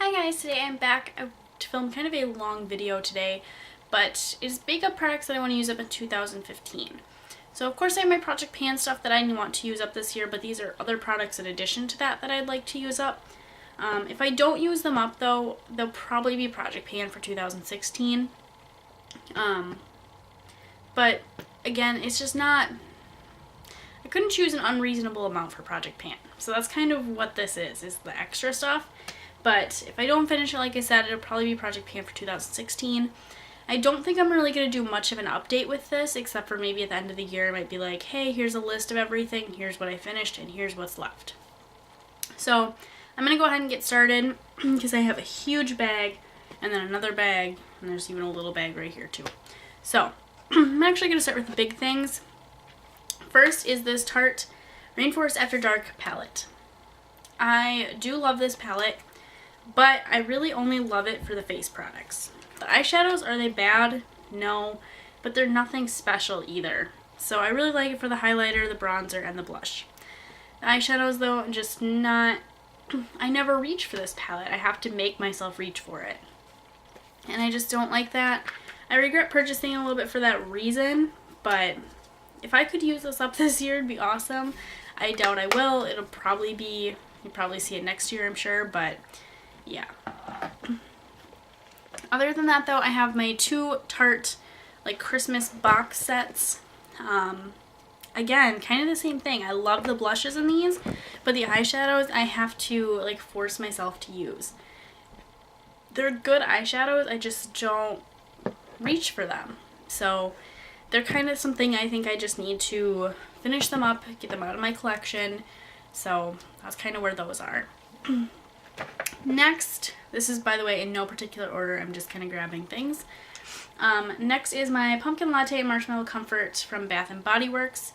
Hi guys, today I'm back to film kind of a long video today, but it's makeup products that I want to use up in 2015. So of course I have my Project Pan stuff that I want to use up this year, but these are other products in addition to that I'd like to use up. If I don't use them up though, they'll probably be Project Pan for 2016. But again, it's just not, I couldn't choose an unreasonable amount for Project Pan. So that's kind of what this is the extra stuff. But if I don't finish it, like I said, it'll probably be Project Pan for 2016. I don't think I'm really going to do much of an update with this, except for maybe at the end of the year I might be like, hey, here's a list of everything, here's what I finished, and here's what's left. So I'm going to go ahead and get started because I have a huge bag and then another bag, and there's even a little bag right here too. So I'm actually going to start with the big things. First is this Tarte Rainforest After Dark palette. I do love this palette, but I really only love it for the face products. The eyeshadows, are they bad? No, but they're nothing special either. So I really like it for the highlighter, the bronzer, and the blush. The eyeshadows though, just not, I never reach for this palette. I have to make myself reach for it. And I just don't like that. I regret purchasing a little bit for that reason, but if I could use this up this year, it'd be awesome. I doubt I will. It'll probably be, you'll probably see it next year, I'm sure, but yeah. Other than that though, I have my two Tarte like Christmas box sets. Again, kind of the same thing. I love the blushes in these, but the eyeshadows I have to like force myself to use. They're good eyeshadows, I just don't reach for them. So they're kind of something I think I just need to finish them up, get them out of my collection. So that's kind of where those are. Next, this is by the way in no particular order, I'm just kind of grabbing things. Next is my Pumpkin Latte Marshmallow Comfort from Bath & Body Works.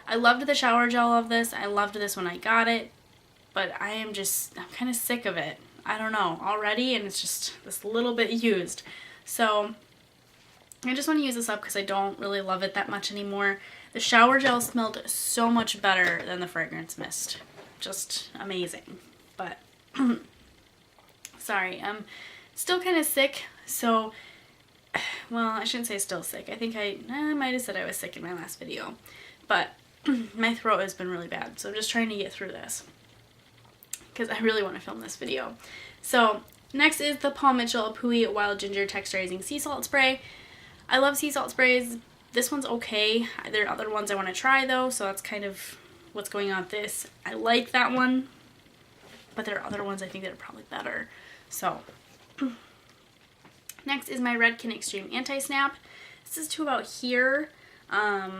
I loved the shower gel of this. I loved this when I got it, but I'm kind of sick of it. I don't know, already, and it's just this little bit used. So I just want to use this up because I don't really love it that much anymore. The shower gel smelled so much better than the fragrance mist. Just amazing. But sorry, I'm still kind of sick, so, well, I shouldn't say still sick. I think I might have said I was sick in my last video, but my throat has been really bad, so I'm just trying to get through this because I really want to film this video. So next is the Paul Mitchell Apui Wild Ginger Texturizing Sea Salt Spray. I love sea salt sprays. This one's okay. There are other ones I want to try though, so that's kind of what's going on with this. I like that one, but there are other ones I think that are probably better. So next is my Redken Extreme Anti-Snap. This is to about here. I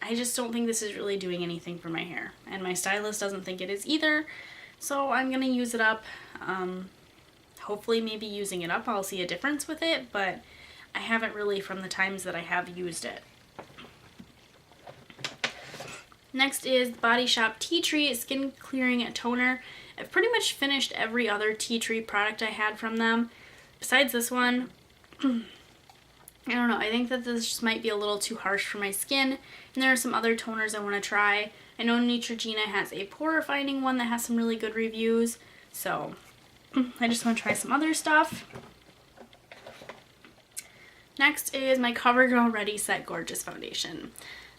just don't think this is really doing anything for my hair, and my stylist doesn't think it is either, so I'm gonna use it up. Hopefully maybe using it up I'll see a difference with it, but I haven't really from the times that I have used it. Next is Body Shop Tea Tree Skin Clearing Toner. I've pretty much finished every other Tea Tree product I had from them. Besides this one, I don't know, I think that this just might be a little too harsh for my skin, and there are some other toners I want to try. I know Neutrogena has a pore refining one that has some really good reviews, so I just want to try some other stuff. Next is my CoverGirl Ready Set Gorgeous Foundation.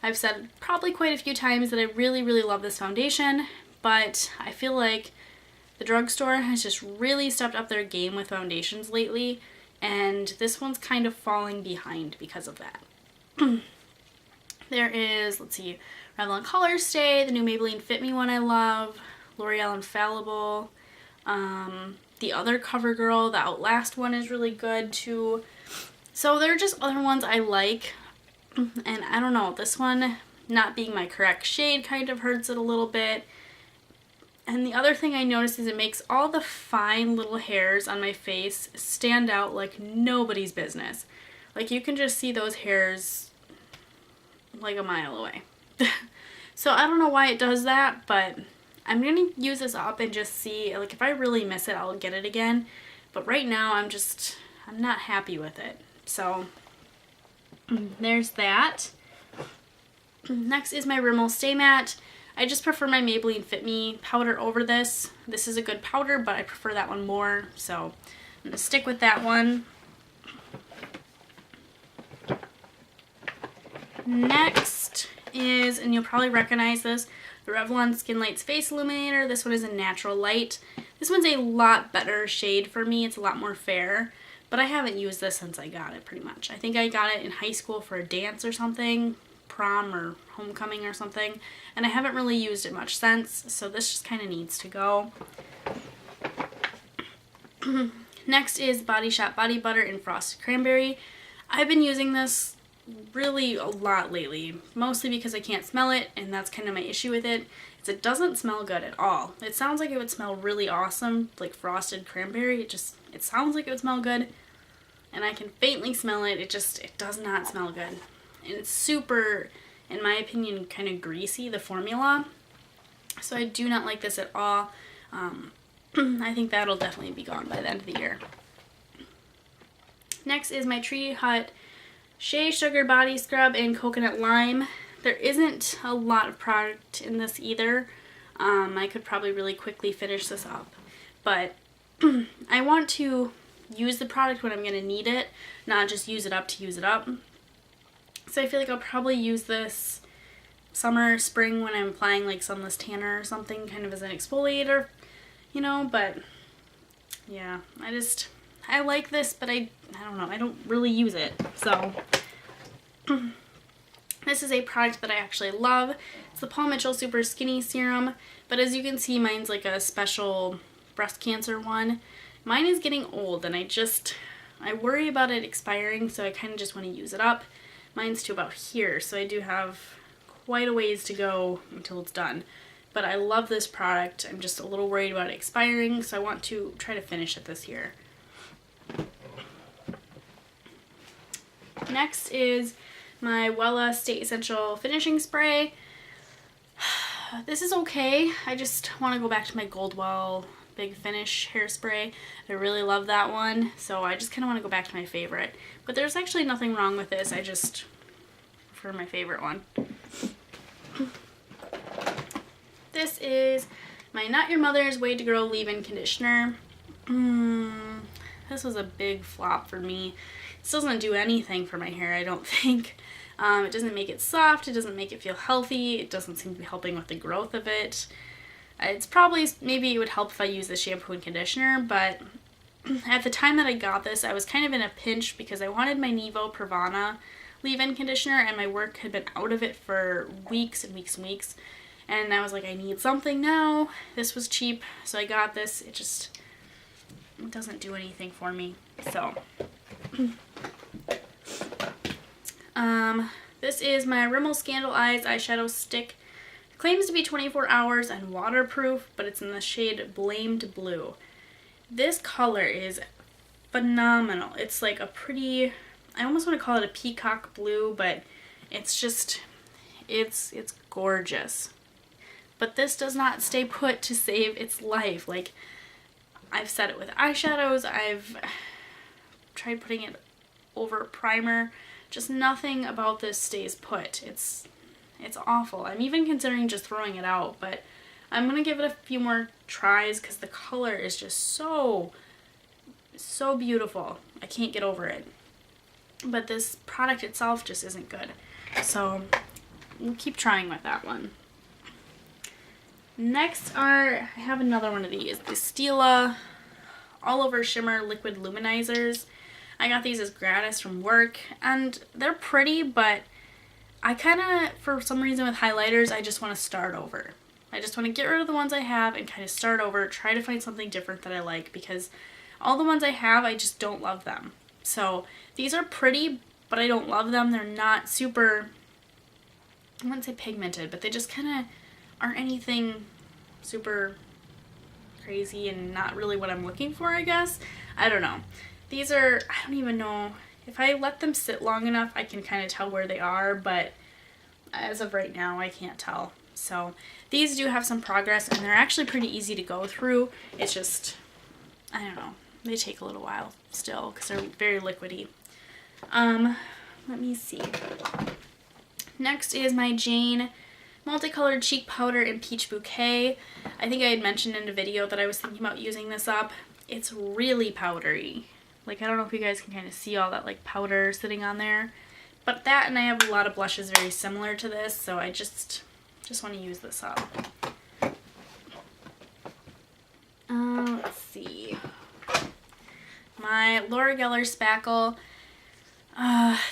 I've said probably quite a few times that I really, really love this foundation, but I feel like the drugstore has just really stepped up their game with foundations lately, and this one's kind of falling behind because of that. There is, let's see, Revlon Color Stay, the new Maybelline Fit Me one I love, L'Oreal Infallible, the other CoverGirl, the Outlast one is really good too. So there are just other ones I like, and I don't know, this one not being my correct shade kind of hurts it a little bit. And the other thing I noticed is it makes all the fine little hairs on my face stand out like nobody's business. Like you can just see those hairs like a mile away. So I don't know why it does that, but I'm going to use this up and just see, like if I really miss it, I'll get it again. But right now I'm not happy with it. So there's that. Next is my Rimmel Stay Matte. I just prefer my Maybelline Fit Me powder over this. This is a good powder, but I prefer that one more, so I'm going to stick with that one. Next is, and you'll probably recognize this, the Revlon Skin Lights Face Illuminator. This one is a natural light. This one's a lot better shade for me. It's a lot more fair, but I haven't used this since I got it pretty much. I think I got it in high school for a dance or something, prom or homecoming or something, and I haven't really used it much since, so this just kind of needs to go. Next is Body Shop Body Butter in Frosted Cranberry. I've been using this really a lot lately, mostly because I can't smell it, and that's kind of my issue with it, is it doesn't smell good at all. It sounds like it would smell really awesome, like frosted cranberry. It sounds like it would smell good, and I can faintly smell it. It does not smell good. And it's super, in my opinion, kind of greasy, the formula. So I do not like this at all. I think that'll definitely be gone by the end of the year. Next is my Tree Hut Shea Sugar Body Scrub in Coconut Lime. There isn't a lot of product in this either. I could probably really quickly finish this up. But I want to use the product when I'm going to need it, not just use it up to use it up. So I feel like I'll probably use this summer, spring when I'm applying like sunless tanner or something, kind of as an exfoliator, you know, but yeah, I like this, but I don't know, I don't really use it, so this is a product that I actually love. It's the Paul Mitchell Super Skinny Serum, but as you can see, mine's like a special breast cancer one. Mine is getting old, and I worry about it expiring, so I kind of just want to use it up. Mine's to about here, so I do have quite a ways to go until it's done. But I love this product. I'm just a little worried about it expiring, so I want to try to finish it this year. Next is my Wella State Essential Finishing Spray. This is okay. I just want to go back to my Goldwell Big Finish hairspray. I really love that one, so I just kind of want to go back to my favorite. But there's actually nothing wrong with this. I just prefer my favorite one. This is my Not Your Mother's Way to Grow Leave-In Conditioner. This was a big flop for me. This doesn't do anything for my hair, I don't think. It doesn't make it soft, it doesn't make it feel healthy, it doesn't seem to be helping with the growth of it. It's probably, maybe it would help if I use the shampoo and conditioner, but at the time that I got this, I was kind of in a pinch because I wanted my Nevo Pravana leave-in conditioner, and my work had been out of it for weeks and weeks and weeks. And I was like, I need something now. This was cheap, so I got this. It doesn't do anything for me. So, this is my Rimmel Scandal Eyes eyeshadow stick. It claims to be 24 hours and waterproof, but it's in the shade Blamed Blue. This color is phenomenal. It's like a pretty, I almost want to call it a peacock blue, but it's just, it's gorgeous. But this does not stay put to save its life. Like, I've said it with eyeshadows, I've tried putting it over primer, just nothing about this stays put. It's awful. I'm even considering just throwing it out, but I'm gonna give it a few more tries because the color is just so beautiful. I can't get over it. But this product itself just isn't good. So we'll keep trying with that one. Next I have another one of these, the Stila All Over Shimmer Liquid Luminizers. I got these as gratis from work, and they're pretty, but I kind of, for some reason with highlighters, I just want to start over. I just want to get rid of the ones I have and kind of start over, try to find something different that I like, because all the ones I have, I just don't love them. So these are pretty, but I don't love them. They're not super, I wouldn't say pigmented, but they just kind of aren't anything super crazy and not really what I'm looking for, I guess. I don't know. These are, I don't even know, if I let them sit long enough I can kind of tell where they are, but as of right now I can't tell. So these do have some progress, and they're actually pretty easy to go through. It's just, I don't know, they take a little while still because they're very liquidy. Let me see. Next is my Jane multicolored cheek powder in Peach Bouquet. I think I had mentioned in a video that I was thinking about using this up. It's really powdery. Like, I don't know if you guys can kind of see all that like powder sitting on there. But that, and I have a lot of blushes very similar to this, so I just want to use this up. Let's see. My Laura Geller Spackle.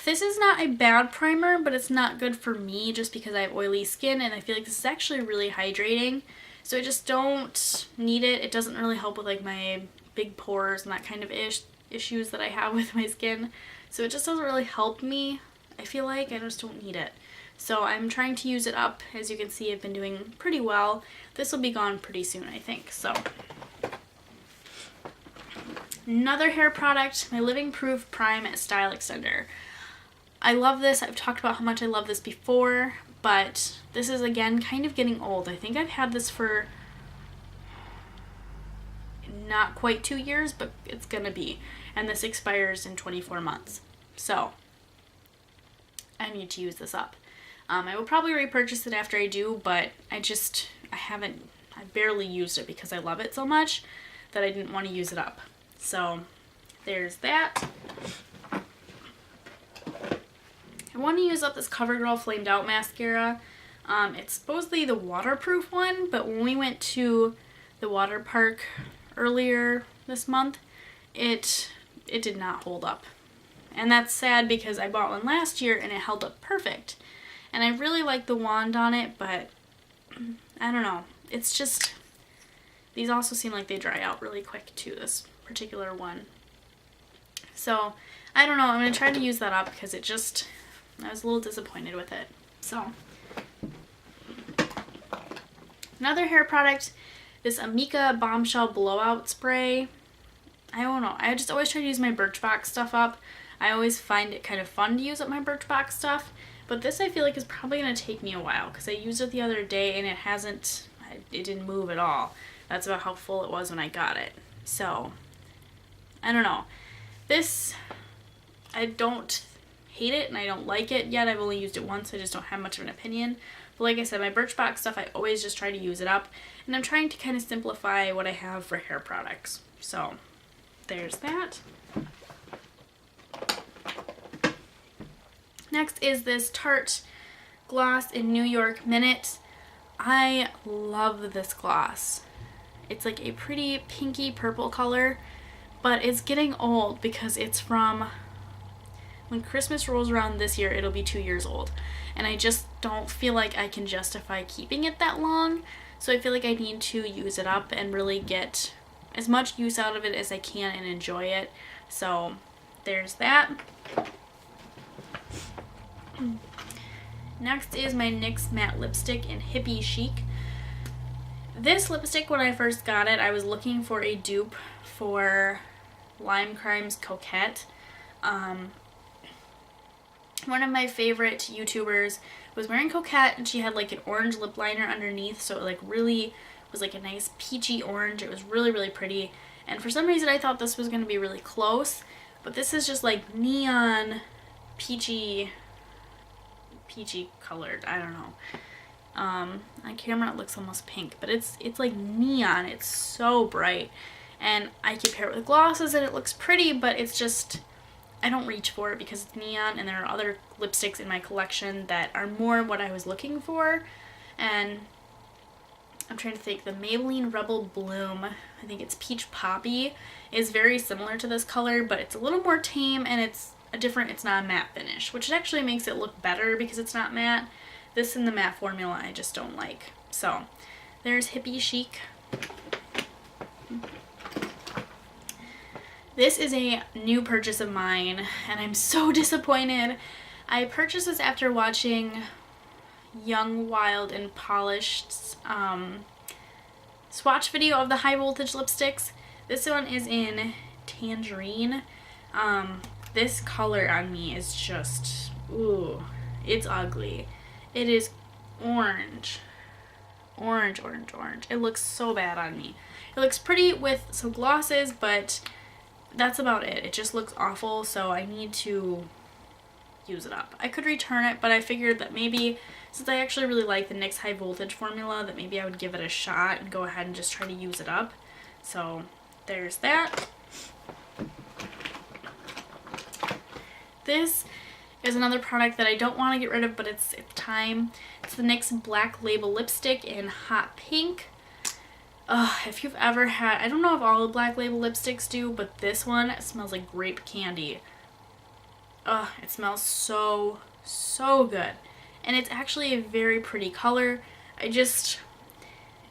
This is not a bad primer, but it's not good for me just because I have oily skin, and I feel like this is actually really hydrating. So I just don't need it. It doesn't really help with like my big pores and that kind of issues that I have with my skin. So it just doesn't really help me. I feel like I just don't need it. So I'm trying to use it up. As you can see, I've been doing pretty well. This will be gone pretty soon, I think. So another hair product, my Living Proof Prime Style Extender. I love this. I've talked about how much I love this before, but this is again kind of getting old. I think I've had this for not quite 2 years, but it's gonna be. And this expires in 24 months. So I need to use this up. I will probably repurchase it after I do, but I barely used it because I love it so much that I didn't want to use it up. So there's that. I want to use up this CoverGirl Flamed Out mascara. It's supposedly the waterproof one, but when we went to the water park earlier this month, it did not hold up. And that's sad because I bought one last year and it held up perfect. And I really like the wand on it, but I don't know. It's just, these also seem like they dry out really quick too, this particular one. So, I don't know. I'm going to try to use that up because I was a little disappointed with it. So, another hair product, this Amika Bombshell Blowout Spray. I don't know. I just always try to use my Birchbox stuff up. I always find it kind of fun to use up my Birchbox stuff, but this I feel like is probably going to take me a while because I used it the other day and it didn't move at all. That's about how full it was when I got it. So, I don't know. This, I don't hate it and I don't like it yet. I've only used it once, so I just don't have much of an opinion. But like I said, my Birchbox stuff, I always just try to use it up, and I'm trying to kind of simplify what I have for hair products. So, there's that. Next is this Tarte gloss in New York Minute. I love this gloss. It's like a pretty pinky purple color, but it's getting old because it's from when Christmas rolls around this year, it'll be 2 years old. And I just don't feel like I can justify keeping it that long. So I feel like I need to use it up and really get as much use out of it as I can and enjoy it. So there's that. Next is my NYX matte lipstick in Hippie Chic. This lipstick, when I first got it, I was looking for a dupe for Lime Crime's Coquette. One of my favorite YouTubers was wearing Coquette, and she had like an orange lip liner underneath, so it like really was like a nice peachy orange. It was really, really pretty, and for some reason I thought this was going to be really close, but this is just like neon peachy colored. I don't know. On camera it looks almost pink, but it's like neon. It's so bright, and I keep pair it with glosses and it looks pretty, but it's just, I don't reach for it because it's neon, and there are other lipsticks in my collection that are more what I was looking for. And I'm trying to think, the Maybelline Rebel Bloom, I think it's Peach Poppy, is very similar to this color, but it's a little more tame, and it's not a matte finish, which actually makes it look better because it's not matte. This in the matte formula I just don't like. So there's Hippie Chic. This is a new purchase of mine, and I'm so disappointed. I purchased this after watching Young, Wild, and Polished's swatch video of the high voltage lipsticks. This one is in Tangerine. This color on me is just, ooh, it's ugly. It is orange. Orange. It looks so bad on me. It looks pretty with some glosses, but that's about it. It just looks awful, so I need to use it up. I could return it, but I figured that maybe, since I actually really like the NYX High Voltage formula, that maybe I would give it a shot and go ahead and just try to use it up. So there's that. This is another product that I don't want to get rid of, but it's time. It's the NYX Black Label Lipstick in Hot Pink. If you've ever had, I don't know if all the Black Label lipsticks do, but this one, it smells like grape candy. It smells so, so good. And it's actually a very pretty color. It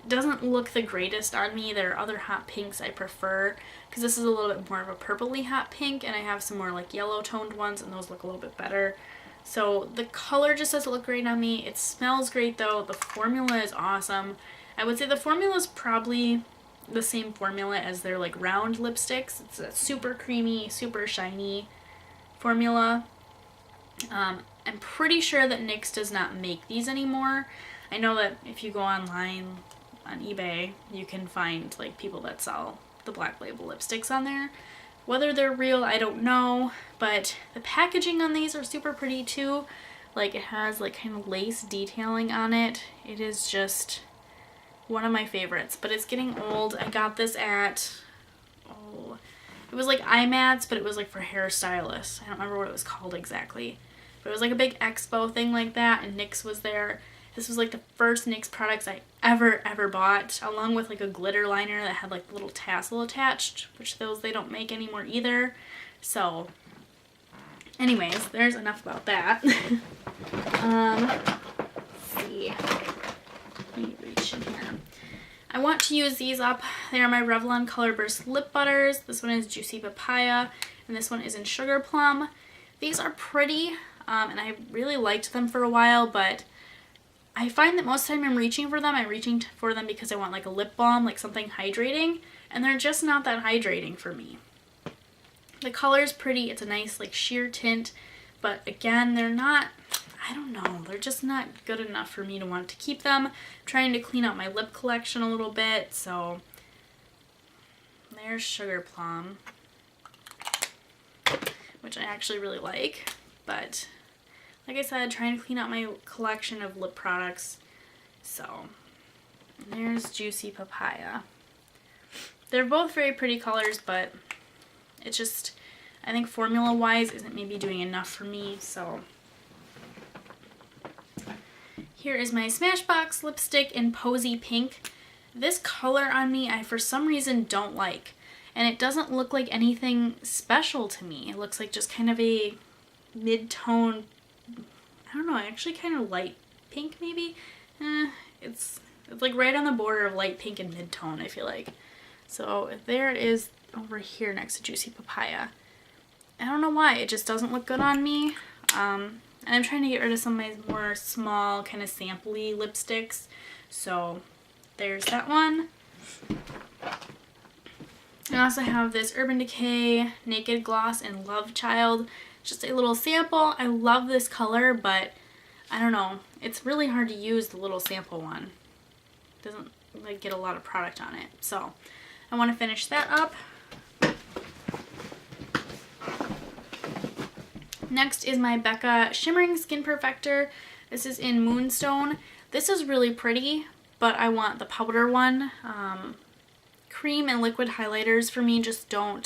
doesn't look the greatest on me. There are other hot pinks I prefer, because this is a little bit more of a purpley hot pink, and I have some more like yellow toned ones, and those look a little bit better. So the color just doesn't look great on me. It smells great though. The formula is awesome. I would say the formula is probably the same formula as their like round lipsticks. It's a super creamy, super shiny formula. I'm pretty sure that NYX does not make these anymore. I know that if you go online on eBay, you can find like people that sell the Black Label lipsticks on there. Whether they're real, I don't know, but the packaging on these are super pretty too. Like it has like kind of lace detailing on it. It is just one of my favorites, but it's getting old. I got this at, it was like iMats, but it was like for hairstylists. I don't remember what it was called exactly, but it was like a big expo thing like that, and NYX was there. This was like the first NYX products I ever bought, along with like a glitter liner that had like a little tassel attached, which those they don't make anymore either. So anyways, there's enough about that. Let's see. Let me reach in here. I want to use these up. They are my Revlon Color Burst Lip Butters. This one is Juicy Papaya, and this one is in Sugar Plum. These are pretty, and I really liked them for a while, but I find that most of the time I'm reaching for them because I want like a lip balm, like something hydrating, and they're just not that hydrating for me. The color is pretty. It's a nice like sheer tint, but again, they're not, I don't know, they're just not good enough for me to want to keep them. I'm trying to clean out my lip collection a little bit, so there's Sugar Plum, which I actually really like, but like I said, trying to clean out my collection of lip products. So there's Juicy Papaya. They're both very pretty colors, but it's just, I think formula wise isn't maybe doing enough for me. So here is my Smashbox lipstick in Posy Pink. This color on me I for some reason don't like, and it doesn't look like anything special to me. It looks like just kind of a mid-tone, I don't know, actually kind of light pink maybe. It's like right on the border of light pink and mid-tone, I feel like. So there it is over here next to Juicy Papaya. I don't know why, it just doesn't look good on me. And I'm trying to get rid of some of my more small kind of sampley lipsticks. So there's that one. I also have this Urban Decay Naked Gloss in Love Child. Just a little sample. I love this color, but I don't know. It's really hard to use the little sample one. It doesn't like get a lot of product on it. So I want to finish that up. Next is my Becca Shimmering Skin Perfector. This is in Moonstone. This is really pretty, but I want the powder one. Cream and liquid highlighters for me just I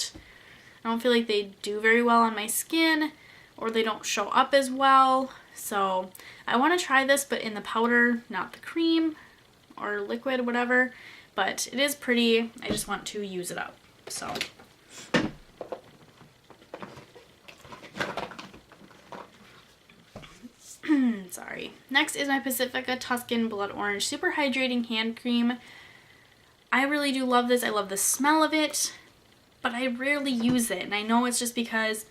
don't feel like they do very well on my skin, or they don't show up as well. So I want to try this, but in the powder, not the cream or liquid, whatever. But it is pretty. I just want to use it up. So sorry. Next is my Pacifica Tuscan Blood Orange Super Hydrating Hand Cream. I really do love this. I love the smell of it, but I rarely use it. And I know it's just because,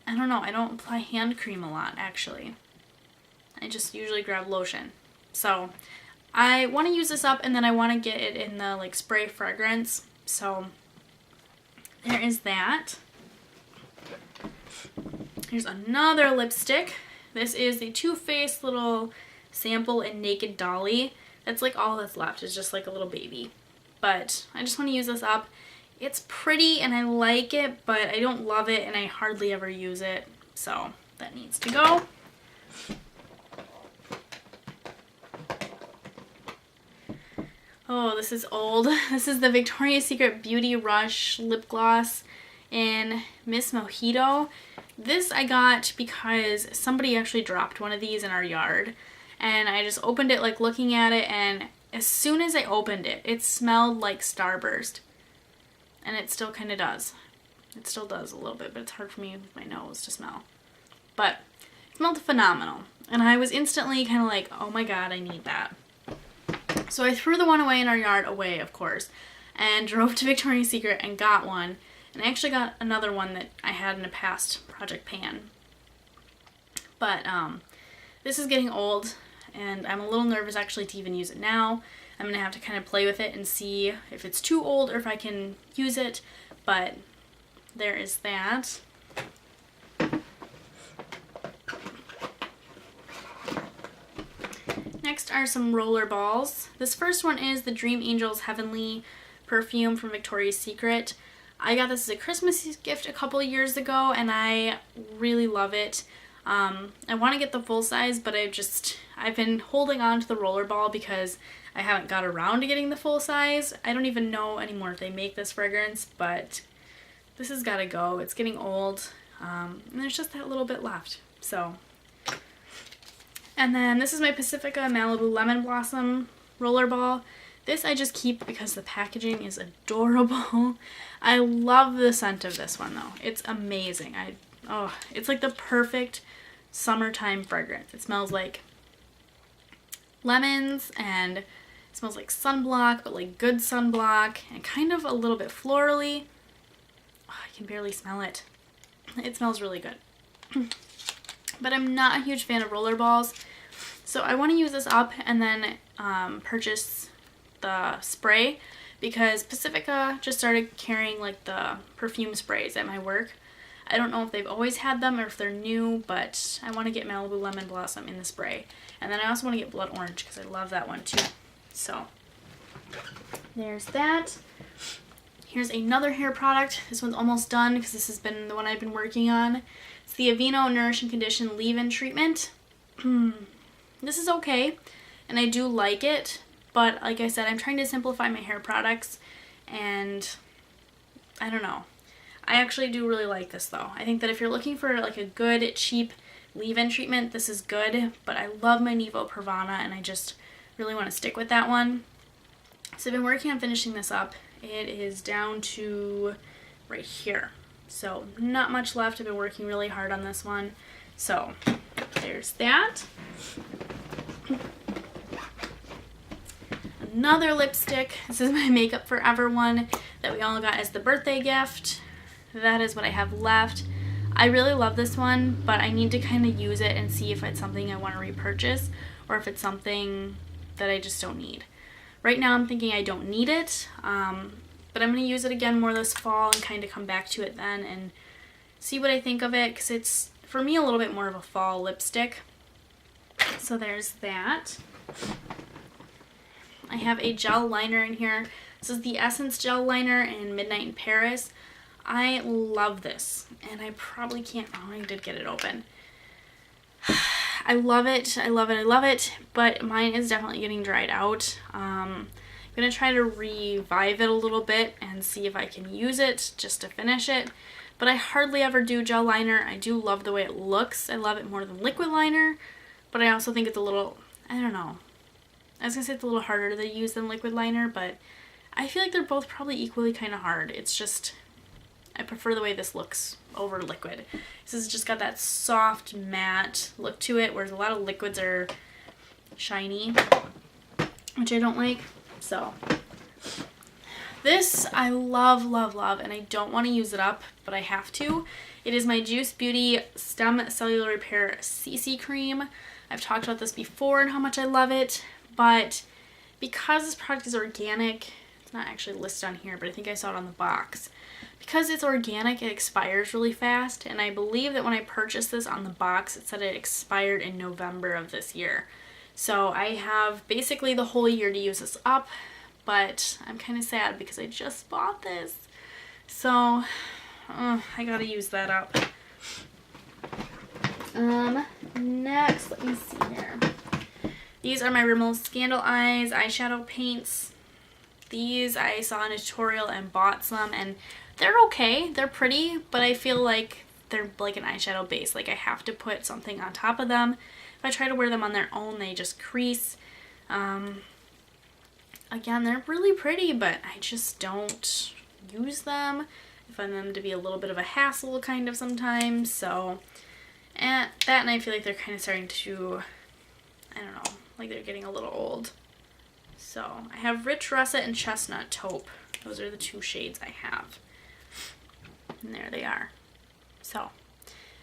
I don't know, I don't apply hand cream a lot, actually. I just usually grab lotion. So I want to use this up, and then I want to get it in the like spray fragrance. So there is that. Here's another lipstick. This is the Too Faced little sample in Naked Dolly. That's like all that's left, is just like a little baby. But I just want to use this up. It's pretty and I like it, but I don't love it and I hardly ever use it. So that needs to go. Oh, this is old. This is the Victoria's Secret Beauty Rush Lip Gloss in Miss Mojito. This I got because somebody actually dropped one of these in our yard, and I just opened it like looking at it, and as soon as I opened it, it smelled like Starburst. And it still kind of does. It still does a little bit, but it's hard for me with my nose to smell. But it smelled phenomenal. And I was instantly kind of like, oh my god, I need that. So I threw the one away in our yard away, of course, and drove to Victoria's Secret and got one. And I actually got another one that I had in a past project pan. But this is getting old, and I'm a little nervous actually to even use it now. I'm going to have to kind of play with it and see if it's too old or if I can use it. But there is that. Next are some Rollerballs. This first one is the Dream Angels Heavenly perfume from Victoria's Secret. I got this as a Christmas gift a couple of years ago, and I really love it. I want to get the full size, but I've been holding on to the Rollerball because I haven't got around to getting the full size. I don't even know anymore if they make this fragrance, but this has got to go. It's getting old, and there's just that little bit left. So, and then this is my Pacifica Malibu Lemon Blossom Rollerball. This I just keep because the packaging is adorable. I love the scent of this one though. It's amazing. It's like the perfect summertime fragrance. It smells like lemons and it smells like sunblock, but like good sunblock, and kind of a little bit florally. Oh, I can barely smell it. It smells really good. But I'm not a huge fan of Rollerballs, so I want to use this up and then purchase the spray, because Pacifica just started carrying like the perfume sprays at my work. I don't know if they've always had them or if they're new, but I want to get Malibu Lemon Blossom in the spray. And then I also want to get Blood Orange because I love that one too. So there's that. Here's another hair product. This one's almost done because this has been the one I've been working on. It's the Aveeno Nourish and Condition Leave-In Treatment. This is okay, and I do like it. But like I said, I'm trying to simplify my hair products, and I don't know. I actually do really like this though. I think that if you're looking for like a good, cheap leave-in treatment, this is good. But I love my Nevo Pravana, and I just really want to stick with that one. So I've been working on finishing this up. It is down to right here. So not much left. I've been working really hard on this one. So there's that. Another lipstick. This is my Makeup Forever one that we all got as the birthday gift. That is what I have left. I really love this one, but I need to kind of use it and see if it's something I want to repurchase or if it's something that I just don't need. Right now I'm thinking I don't need it, but I'm going to use it again more this fall and kind of come back to it then and see what I think of it, because it's, for me, a little bit more of a fall lipstick. So there's that. I have a gel liner in here. This is the Essence Gel Liner in Midnight in Paris. I love this, and I probably can't, oh, I did get it open. I love it, I love it, I love it, but mine is definitely getting dried out. I'm going to try to revive it a little bit and see if I can use it just to finish it. But I hardly ever do gel liner. I do love the way it looks. I love it more than liquid liner, but I also think it's a little, I don't know. I was going to say it's a little harder to use than liquid liner, but I feel like they're both probably equally kind of hard. It's just, I prefer the way this looks over liquid. This has just got that soft matte look to it, whereas a lot of liquids are shiny, which I don't like. So this I love, love, love, and I don't want to use it up, but I have to. It is my Juice Beauty Stem Cellular Repair CC Cream. I've talked about this before and how much I love it, but because this product is organic, it's not actually listed on here, but I think I saw it on the box. Because it's organic, it expires really fast, and I believe that when I purchased this on the box, it said it expired in November of this year. So I have basically the whole year to use this up, but I'm kind of sad because I just bought this. So I gotta use that up. Next, let me see here. These are my Rimmel Scandal Eyes eyeshadow paints. These I saw in a tutorial and bought some, and they're okay. They're pretty, but I feel like they're like an eyeshadow base. Like I have to put something on top of them. If I try to wear them on their own, they just crease. Again, they're really pretty, but I just don't use them. I find them to be a little bit of a hassle kind of sometimes. So, and I feel like they're kind of starting to, I don't know, like they're getting a little old. So I have Rich Russet and Chestnut Taupe. Those are the two shades I have. And there they are. So,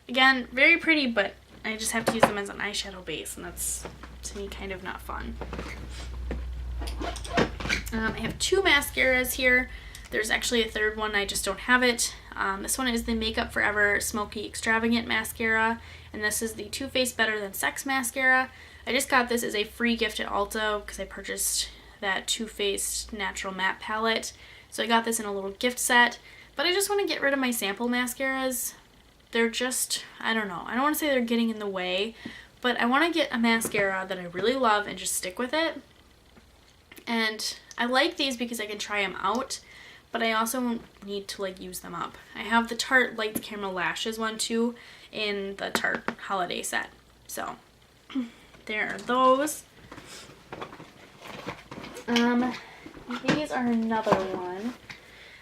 again, very pretty, but I just have to use them as an eyeshadow base, and that's, to me, kind of not fun. I have two mascaras here. There's actually a third one, I just don't have it. This one is the Makeup Forever Smoky Extravagant Mascara, and this is the Too Faced Better Than Sex Mascara. I just got this as a free gift at Ulta because I purchased that Too Faced Natural Matte Palette. So I got this in a little gift set, but I just want to get rid of my sample mascaras. They're just, I don't know, I don't want to say they're getting in the way, but I want to get a mascara that I really love and just stick with it. And I like these because I can try them out, but I also need to like use them up. I have the Tarte Lights Camera Lashes one too in the Tarte holiday set. So there are those. These are another one.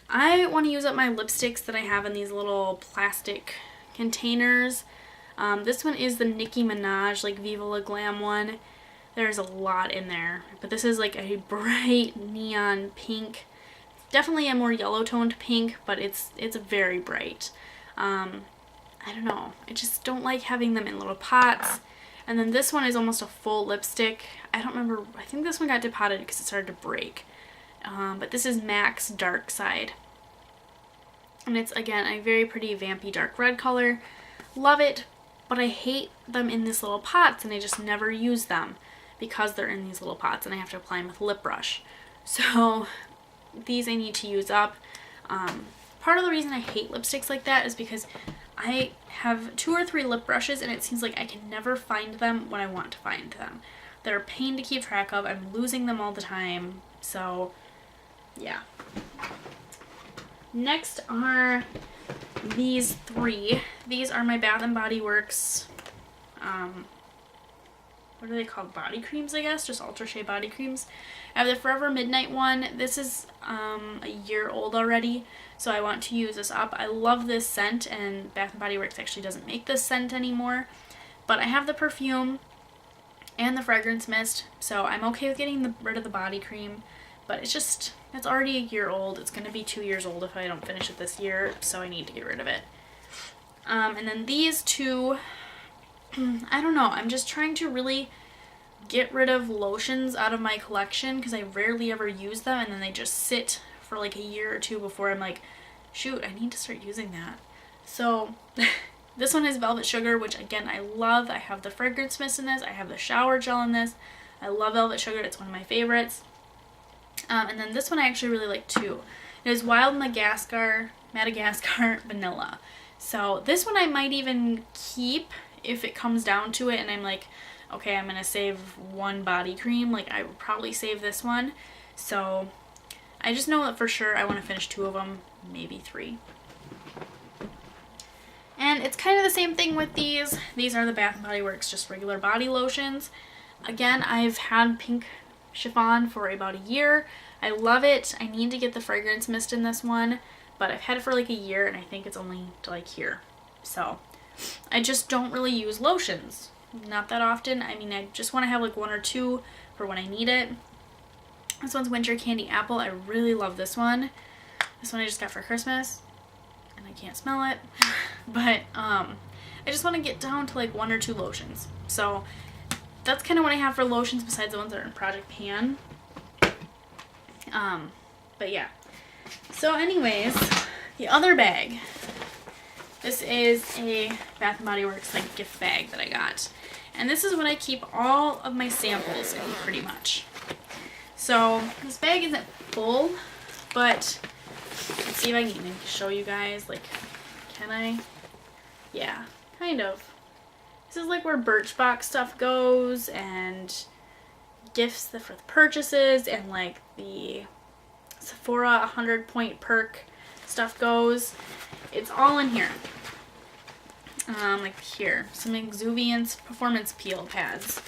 I want to use up my lipsticks that I have in these little plastic containers. This one is the Nicki Minaj like Viva La Glam one. There's a lot in there, but this is like a bright neon pink. Definitely a more yellow toned pink, but it's very bright. I don't know, I just don't like having them in little pots. And then this one is almost a full lipstick. I don't remember, I think this one got depotted because it started to break. But this is MAC's Dark Side. And it's, again, a very pretty vampy dark red color. Love it, but I hate them in these little pots, and I just never use them because they're in these little pots, and I have to apply them with a lip brush. So these I need to use up. Part of the reason I hate lipsticks like that is because I have 2 or 3 lip brushes, and it seems like I can never find them when I want to find them. They're a pain to keep track of. I'm losing them all the time. So, yeah. Next are these 3. These are my Bath & Body Works, what are they called? Body creams, I guess. Just Ultra Shea body creams. I have the Forever Midnight one. This is a year old already, so I want to use this up. I love this scent, and Bath & Body Works actually doesn't make this scent anymore. But I have the perfume and the fragrance mist, so I'm okay with getting rid of the body cream. But it's already a year old. It's going to be 2 years old if I don't finish it this year, so I need to get rid of it. And then these 2, I don't know, I'm just trying to really get rid of lotions out of my collection because I rarely ever use them, and then they just sit for like a year or 2 before I'm like, shoot, I need to start using that. So this one is Velvet Sugar, which again I love. I have the fragrance mist in this. I have the shower gel in this. I love Velvet Sugar. It's one of my favorites. And then this one I actually really like too. It is Wild Madagascar Vanilla. So this one I might even keep if it comes down to it and I'm like, okay, I'm going to save one body cream. Like, I would probably save this one. So I just know that for sure I want to finish 2 of them, maybe 3. And it's kind of the same thing with these. These are the Bath & Body Works just regular body lotions. Again, I've had Pink Chiffon for about a year. I love it. I need to get the fragrance mist in this one, but I've had it for like a year and I think it's only to like here. So I just don't really use lotions. Not that often. I mean, I just want to have like 1 or 2 for when I need it. This one's Winter Candy Apple. I really love this one. This one I just got for Christmas and I can't smell it. But I just want to get down to like 1 or 2 lotions. So that's kind of what I have for lotions besides the ones that are in Project Pan. But yeah. So anyways, the other bag. This is a Bath & Body Works like gift bag that I got. And this is what I keep all of my samples in pretty much. So this bag isn't full, but let's see if I can even show you guys. Like, can I? Yeah, kind of. This This is like where Birchbox stuff goes, and gifts for the purchases, and like the Sephora 100-point perk stuff goes. It's all in here. Like here, some Exuviance Performance Peel pads.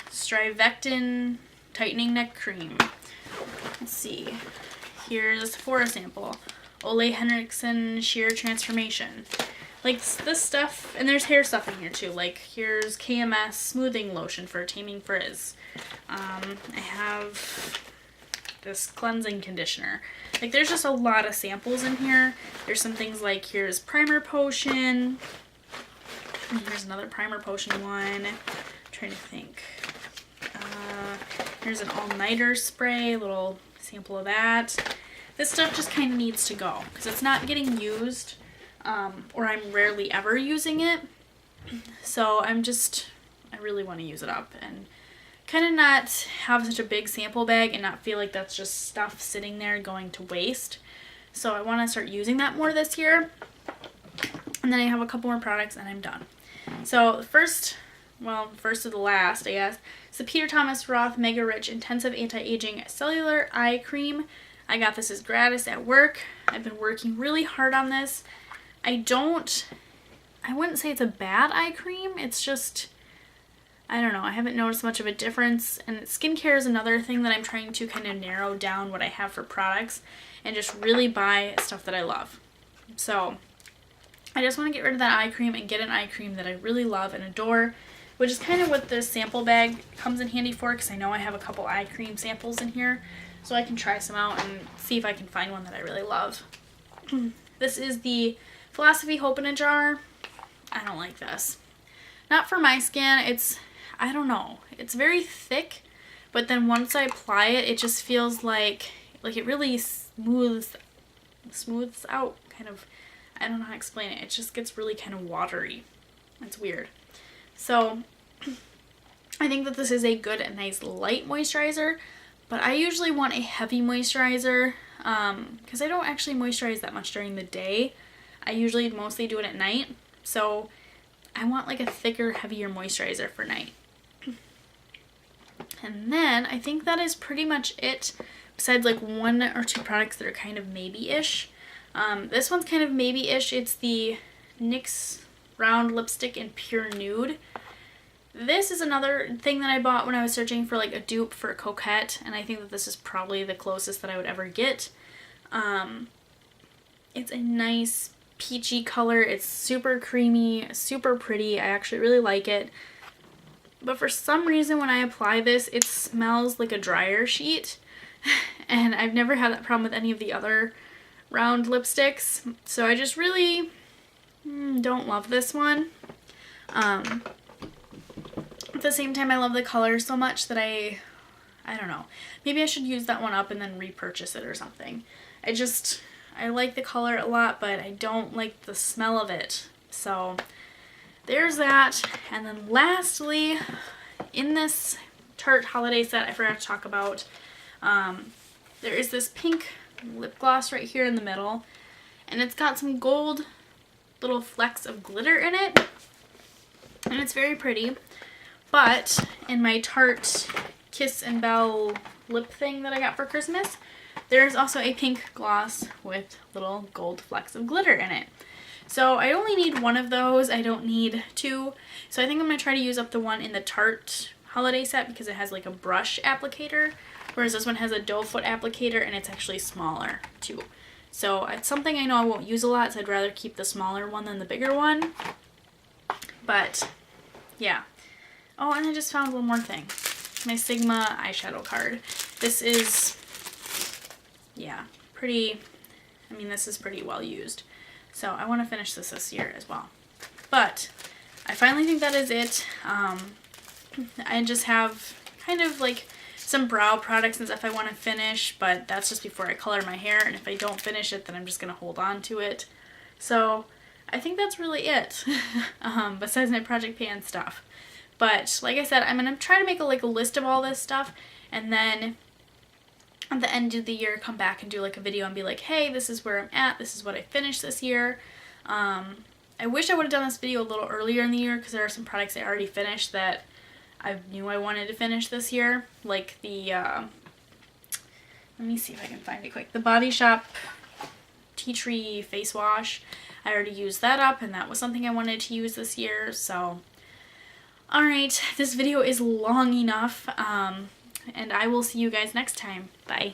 Strivectin Tightening Neck Cream. Let's see. Here's a Sephora sample. Ole Henriksen Sheer Transformation. Like this stuff, and there's hair stuff in here too. Like here's KMS Smoothing Lotion for Taming Frizz. I have this cleansing conditioner. Like there's just a lot of samples in here. There's some things like here's Primer Potion. And here's another Primer Potion one. I'm trying to think. Here's an all-nighter spray, a little sample of that. This stuff just kind of needs to go because it's not getting used, or I'm rarely ever using it. So I really want to use it up and kind of not have such a big sample bag and not feel like that's just stuff sitting there going to waste. So I want to start using that more this year. And then I have a couple more products and I'm done. So first of the last, I guess, is the Peter Thomas Roth Mega Rich Intensive Anti-Aging Cellular Eye Cream. I got this as gratis at work. I've been working really hard on this. I wouldn't say it's a bad eye cream. It's just, I don't know, I haven't noticed much of a difference. And skincare is another thing that I'm trying to kind of narrow down what I have for products and just really buy stuff that I love. So I just want to get rid of that eye cream and get an eye cream that I really love and adore, which is kind of what this sample bag comes in handy for, because I know I have a couple eye cream samples in here, so I can try some out and see if I can find one that I really love. This is the Philosophy Hope in a Jar. I don't like this. Not for my skin. I don't know. It's very thick, but then once I apply it, it just feels like it really smooths out, kind of. I don't know how to explain it. It just gets really kind of watery. It's weird. So I think that this is a good and nice light moisturizer, but I usually want a heavy moisturizer because I don't actually moisturize that much during the day. I usually mostly do it at night. So I want like a thicker, heavier moisturizer for night. And then I think that is pretty much it, besides like one or two products that are kind of maybe-ish. This one's kind of maybe-ish. It's the NYX Round Lipstick in Pure Nude. This is another thing that I bought when I was searching for like a dupe for Coquette, and I think that this is probably the closest that I would ever get. It's a nice peachy color. It's super creamy, super pretty. I actually really like it. But for some reason when I apply this, it smells like a dryer sheet. And I've never had that problem with any of the other round lipsticks. So I just really don't love this one. At the same time, I love the color so much that I don't know. Maybe I should use that one up and then repurchase it or something. I like the color a lot, but I don't like the smell of it. So there's that. And then lastly, in this Tarte holiday set I forgot to talk about, there is this pink lip gloss right here in the middle, and it's got some gold little flecks of glitter in it, and it's very pretty. But in my Tarte Kiss and Bell lip thing that I got for Christmas, there's also a pink gloss with little gold flecks of glitter in it. So I only need one of those. I don't need two. So I think I'm going to try to use up the one in the Tarte holiday set because it has like a brush applicator, whereas this one has a doe foot applicator and it's actually smaller too. So it's something I know I won't use a lot, so I'd rather keep the smaller one than the bigger one. But yeah. Oh, and I just found one more thing. My Sigma eyeshadow card. This is, yeah, pretty, I mean, this is pretty well used. So I want to finish this year as well. But I finally think that is it. I just have kind of like some brow products and stuff I want to finish, but that's just before I color my hair, and if I don't finish it, then I'm just going to hold on to it. So I think that's really it, besides my Project Pan stuff. But like I said, I'm going to try to make a list of all this stuff, and then at the end of the year come back and do like a video and be like, hey, this is where I'm at, this is what I finished this year. I wish I would have done this video a little earlier in the year because there are some products I already finished that I knew I wanted to finish this year. Like the, let me see if I can find it quick. The Body Shop Tea Tree Face Wash. I already used that up and that was something I wanted to use this year. So, alright, this video is long enough. And I will see you guys next time. Bye.